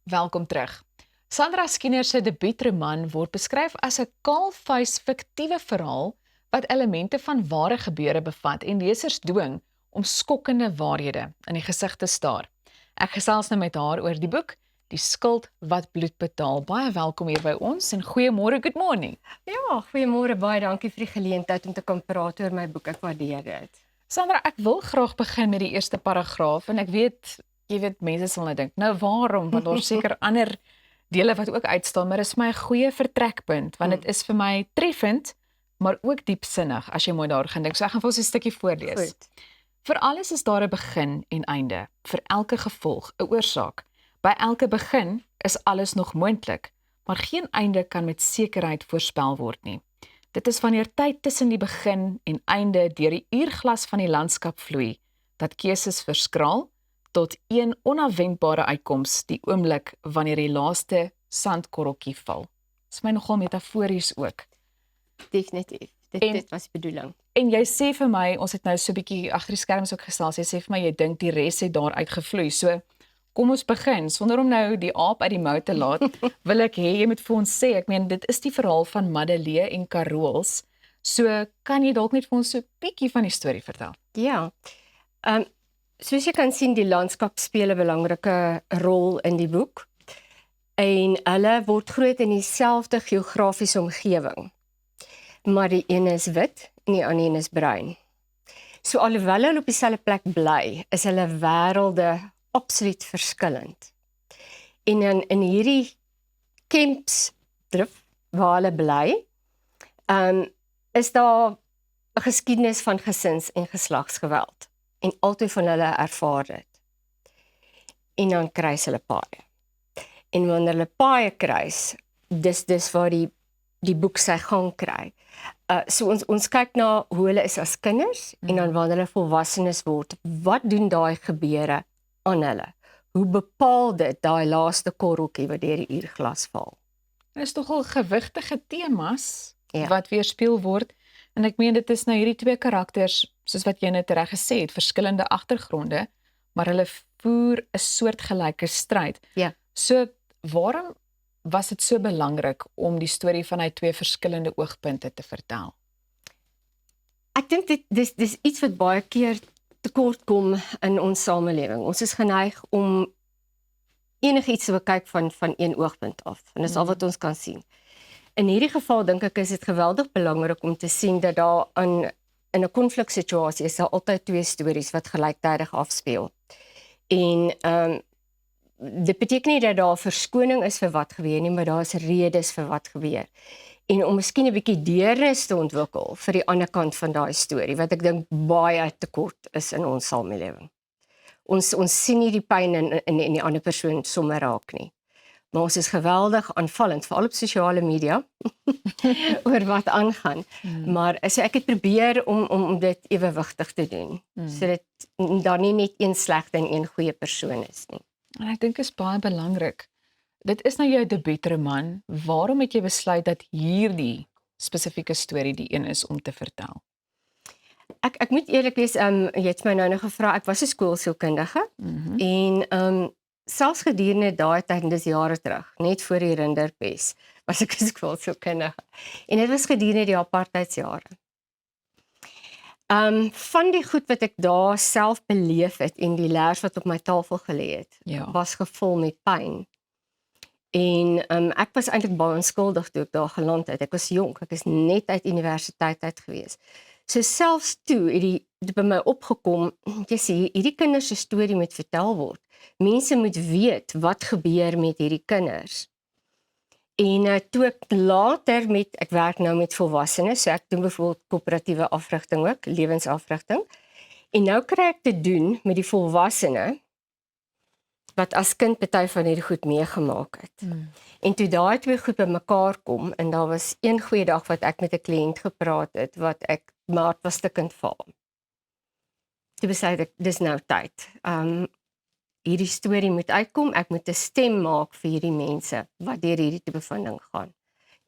Welkom terug. Sandra Skinner se debuutroman word beskryf as 'n kaalvuis fiktiewe verhaal wat elemente van ware gebeure bevat en lesers dwing om skokkende waarhede in die gesig te staar. Ek gesels nou met haar oor die boek Die skuld wat bloed betaal. Baie welkom hier by ons en goeiemôre, good morning. Ja, goeiemôre, baie dankie vir die geleentheid om te kan praat oor my boek. Ek waardeer dit. Sandra, ek wil graag begin met die eerste paragraaf en ek weet, jy weet mense sal nou dink, nou waarom, want daar's seker ander dele wat ook uitstaan, maar dit is vir my 'n goeie vertrekpunt want dit is vir my treffend, maar ook diepsinnig as jy mooi daar gaan dink. So ek gaan vir ons 'n stukkie voorlees. Goed. Vir alles is daar 'n begin en einde, vir elke gevolg 'n oorsaak. By elke begin is alles nog moontlik, maar geen einde kan met sekerheid voorspel word nie. Dit is wanneer tyd tussen die begin en einde deur die uurglas van die landskap vloei, dat keuses verskraal tot een onafwendbare uitkoms, die oomblik wanneer die laaste sandkorreltjie val. Dis my nogal metafories ook. Definitief. Dit was die bedoeling. En jy sê vir my, ons het nou so 'n bietjie agter die skerms ook gesels, jy sê vir my jy dink die res het daar uitgevloei. So kom ons begin, sonder om nou die aap uit die mou te laat, wil ek hê jy moet vir ons sê, ek meen dit is die verhaal van Madeleine en Carools. So kan jy dalk net vir ons so 'n bietjie van die storie vertel? Ja. Soos jy kan sien, die landskap speel 'n belangrike rol in die boek. En hulle word groot in dieselfde geografiese omgewing. Maar die een is wit en die ander een is bruin. So alhoewel hulle op dieselfde plek bly, is hulle wêrelde absoluut verskillend. En in hierdie Kempsdrift waar hulle bly, is daar 'n geskiedenis van gesins- en geslagsgeweld. En altyd van hulle ervaar dit. En dan kruis hulle paaie. En wanneer hulle paaie kruis, dis waar die boek sy gang kry. So ons kyk na hoe hulle is as kinders en dan wanneer hulle volwassenes word, wat doen daai gebeure aan hulle? Hoe bepaal dit daai laaste korreltjie wat deur die uurglas val? Dit is tog al gewigtige temas Ja. wat weerspieël word en ek meen dit is nou hierdie twee karakters, soos wat jy net reg gesê het, verskillende agtergronde, maar hulle voer 'n soortgelyke stryd. Ja. So waarom was dit so belangrik om die storie vanuit twee verskillende oogpunte te vertel? Ek dink dis iets wat baie keer tekort kom in ons samelewing. Ons is geneig om enigiets te bekyk van een oogpunt af. En dis al wat ons kan sien. In hierdie geval dink ek is dit geweldig belangrik om te sien dat daar in 'n konfliksituasie is daar altyd twee stories wat gelyktydig afspeel. En dit beteken nie dat daar verskoning is vir wat gebeur nie, maar daar is redes vir wat gebeur. En om miskien 'n bietjie deernis te ontwikkel vir die ander kant van daai storie, wat ek dink baie tekort is in ons samelewing. Ons sien nie die pyn in die ander persoon sommer raak nie. Maar ons is geweldig aanvallend, veral op sosiale media, oor wat aangaan. Maar so ek het probeer om dit ewewigtig te doen, sodat daar nie net een slegte en een goeie persoon is nie. En ek dink is baie belangrik. Dit is nou jou debuutroman. Waarom het jy besluit dat hierdie spesifieke storie die een is om te vertel? Ek moet eerlik wees, jy het my nou gevra, ek was 'n skoolsielkundige en selfs gedurende daai tyd, en dis jare terug, net voor die Rinderpes, was ek 'n skoolsielkundige. En dit was gedurende die apartheidsjare. Van die goed wat ek daar self beleef het en die leers wat op my tafel gelê het, Ja. was gevul met pyn. En ek was eintlik baie onskuldig toe ek daar geland het. Ek was jonk, ek is net uit universiteit uit gewees. So selfs toe het dit by my opgekom, jy sê, hierdie kinders se storie moet vertel word. Mense moet weet wat gebeur met hierdie kinders. En toe ek later ek werk nou met volwassenes, so ek doen byvoorbeeld koöperatiewe afrigting ook, lewensafrigting. En nou kry ek te doen met die volwassene wat as kind party van hierdie goed meegemaak het. En toe daai twee goed bymekaar kom, en daar was een goeie dag wat ek met 'n kliënt gepraat het, wat my hart was stikkend val. Toe besluit ek, dis nou tyd. Hierdie storie moet uitkom, ek moet 'n stem maak vir hierdie mense wat deur hierdie tipe bevinding gaan.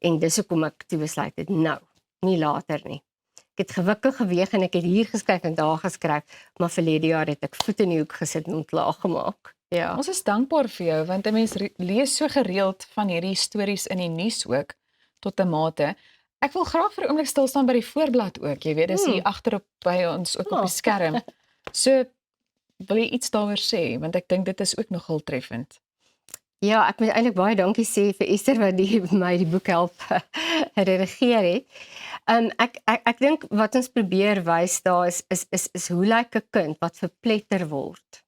En dis hoekom ek toe besluit het, nou, nie later nie. Ek het gewikkig geweeg en ek het hier geskryf en daar geskryf, maar verlede jaar het ek voet in die hoek gesit en ontlaag gemaak. Ja. Ons is dankbaar vir jou want 'n mens lees so gereeld van hierdie stories in die nuus ook tot 'n mate. Ek wil graag vir 'n oomblik stil staan by die voorblad ook. Jy weet, dis hier agterop by ons ook op die skerm. So wil jy iets daaroor sê want ek dink dit is ook nogal treffend. Ja, ek moet eintlik baie dankie sê vir Esther wat my die boek help redigeer het. Ek dink wat ons probeer wys daar is hoe lyk 'n kind wat verpletter word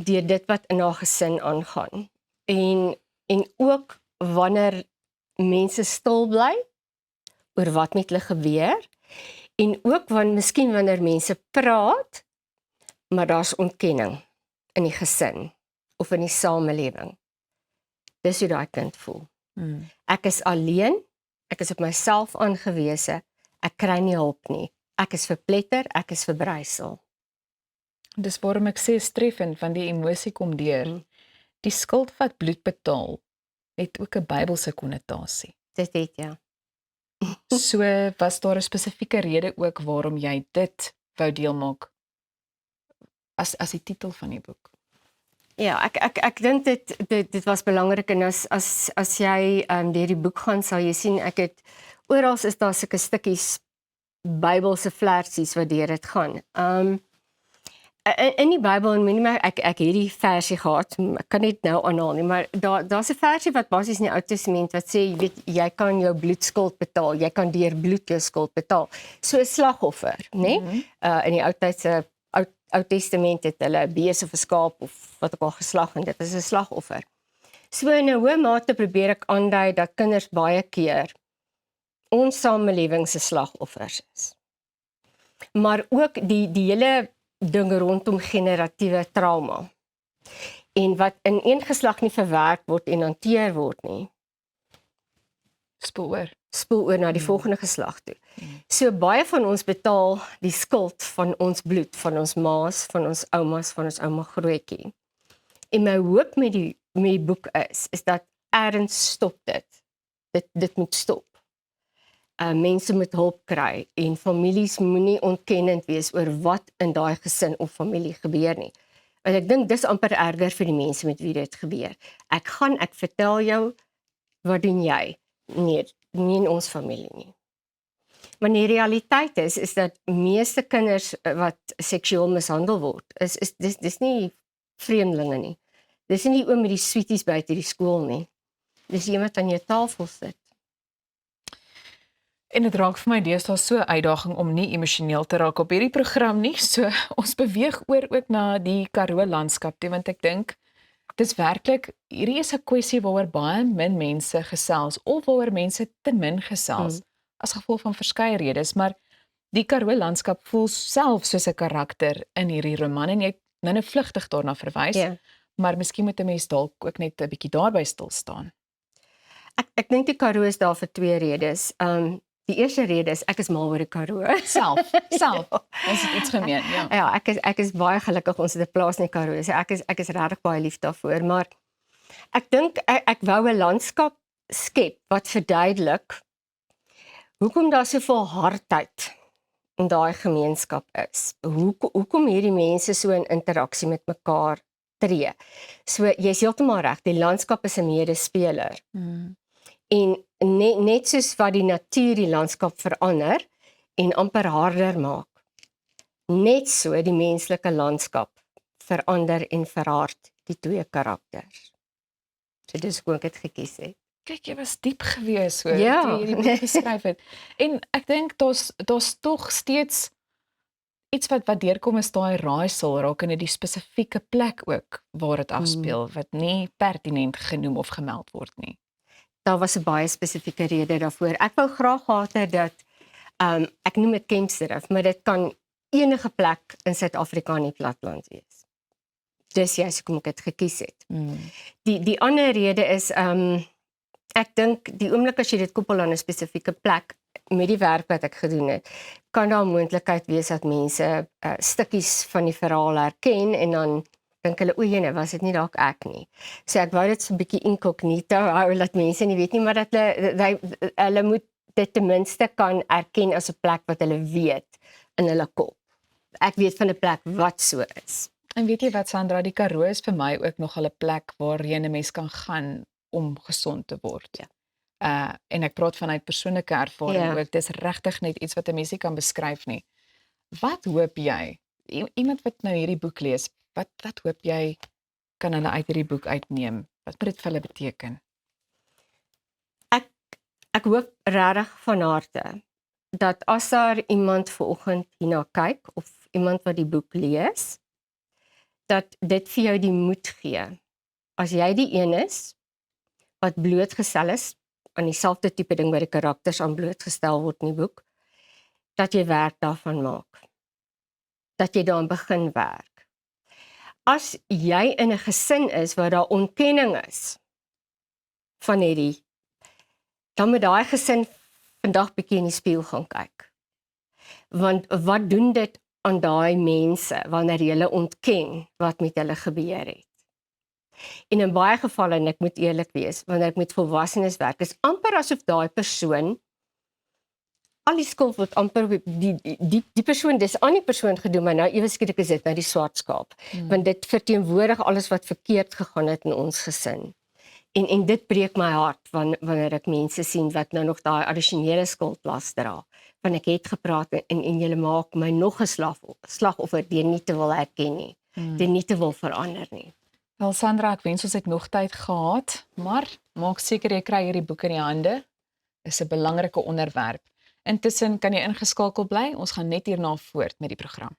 deur dit wat in haar gesin aangaan. En ook wanneer mense stil bly oor wat met hulle gebeur en ook miskien wanneer mense praat, maar daar's ontkenning in die gesin of in die samelewing. Dis hoe daai kind voel. Ek is alleen, ek is op myself aangewese, ek kry nie hulp nie. Ek is verpletter, ek is verbrysel. Dis waarom ek sê treffend van die emosie kom deur. Die skuld wat bloed betaal, het ook 'n Bybelse konnotasie. Dit het ja. So was daar 'n spesifieke rede ook waarom jy dit wou deel maak as die titel van die boek. Ja, ek dink dit was belangrik en as jy deur die boek gaan sal jy sien oral is daar sulke stukkies Bybelse vlerksies wat deur dit gaan. In die Bybel en minimum ek het hierdie versie gehad, ek kan net nou aanhaal nie, maar daar's 'n versie wat basies in die Ou Testament wat sê jy weet jy kan jou bloedskuld betaal, jy kan deur bloed jou skuld betaal. So 'n slagoffer, né? In die Ou Testament het hulle 'n bees of 'n skaap of wat ook al geslag en dit is 'n slagoffer. So in 'n hoë mate probeer ek aandui dat kinders baie keer ons samelewing se slagoffers is. Maar ook die hele dinge rondom generatiewe trauma. En wat in een geslag nie verwerk word en hanteer word nie, spoel oor na die volgende geslag toe. So baie van ons betaal die skuld van ons bloed, van ons ma's, van ons oumas, van ons ouma grootjie. En my hoop met die boek is dat ergens stop dit. Dit moet stop. Mense moet hulp kry en families moenie ontkennend wees oor wat in daai gesin of familie gebeur nie. Want ek dink dis amper erger vir die mense met wie dit gebeur. Ek vertel jou, wat doen jy? Nee, nie in ons familie nie. Maar die realiteit is dat meeste kinders wat seksueel mishandel word, dis nie vreemdelinge nie. Dis nie die oom met die sweeties buite die skool nie. Dis iemand aan jou tafel sit. En dit raak vir my deesdae so 'n uitdaging om nie emosioneel te raak op hierdie program nie. So ons beweeg oor ook na die Karoo landskap toe, want ek dink dis werklik hierdie is 'n kwessie waaroor baie min mense gesels of waaroor mense te min gesels as gevolg van verskeie redes, maar die Karoo landskap voel self soos 'n karakter in hierdie roman en jy het nou vlugtig daarna verwys, maar miskien moet 'n mens dalk ook net 'n bietjie daarby stil staan. Ek dink die Karoo is daar vir twee redes. Die eerste rede is ek is mal oor die Karoo. Self. Ons het iets gemeen, ja. Ja, ek is baie gelukkig ons het 'n plaas in die Karoo. So ek is regtig baie lief daarvoor, maar ek dink ek wou 'n landskap skep wat verduidelik hoekom daar soveel hardheid in daai gemeenskap is. Hoekom hierdie mense so in interaksie met mekaar tree. So jy's heeltemal reg, die landskap is 'n medespeler. En net soos wat die natuur die landskap verander en amper harder maak, net so die menslike landskap verander en verhard die twee karakters. So dis hoe ek dit gekies het. Kyk, jy was diep gewees hoor, Ja. toe jy hierdie boek geskryf het. En ek dink daar's tog steeds iets wat deurkom is daai raaisel rakende die spesifieke plek ook waar dit afspeel, wat nie pertinent genoem of gemeld word nie. Daar was 'n baie spesifieke rede daarvoor. Ek wou graag gehad het dat ek noem dit Kempsdrift, maar dit kan enige plek in Suid-Afrika in die platteland wees. Dis juist hoekom ek dit gekies het. Die ander rede is ek dink die oomblik as jy dit koppel aan 'n spesifieke plek met die werk wat ek gedoen het, kan daar 'n moontlikheid wees dat mense stukkies van die verhaal herken en dan dink hulle, o jene, was dit nie dalk ek nie. So ek wou dit so 'n bietjie incognito hou, dat mense nie weet nie, maar dat hulle moet dit ten minste kan erken as 'n plek wat hulle weet in hulle kop. Ek weet van 'n plek wat so is. En weet jy wat Sandra, die Karoo is vir my ook nogal 'n plek waarheen 'n mens kan gaan om gesond te word. Ja. En ek praat vanuit persoonlike ervaring Ja. ook. Dis regtig net iets wat 'n mens nie kan beskryf nie. Wat hoop jy? Iemand wat nou hierdie boek lees, wat hoop jy kan hulle uit hierdie boek uitneem? Wat moet dit vir hulle beteken? Ek hoop regtig van harte dat as daar iemand vanoggend hierna kyk of iemand wat die boek lees, dat dit vir jou die moed gee. As jy die een is wat blootgestel is aan dieselfde tipe ding wat die karakters aan blootgestel word in die boek, dat jy werk daarvan maak. Dat jy daaraan begin werk. As jy in 'n gesin is waar daar ontkenning is van hierdie, dan moet daai gesin vandag bietjie in die spieël gaan kyk. Want wat doen dit aan daai mense wanneer jy hulle ontken wat met hulle gebeur het? En in baie gevalle, en ek moet eerlik wees, wanneer ek met volwassenes werk, is amper asof daai persoon, al die skuld word amper die persoon, dis aan die persoon gedoen, maar nou ewe skielik is dit nou die swart skaap. Want dit verteenwoordig alles wat verkeerd gegaan het in ons gesin. En dit breek my hart wanneer ek mense sien wat nou nog daai addisionele skuldlas dra. Want ek het gepraat en julle maak my nog 'n slagoffer deur nie te wil herken nie, deur nie te wil verander nie. Wel Sandra, ek wens ons het nog tyd gehad, maar maak seker jy kry hierdie boek in die hande. Dis 'n belangrike onderwerp. Intussen kan jy ingeskakel bly. Ons gaan net hierna voort met die program.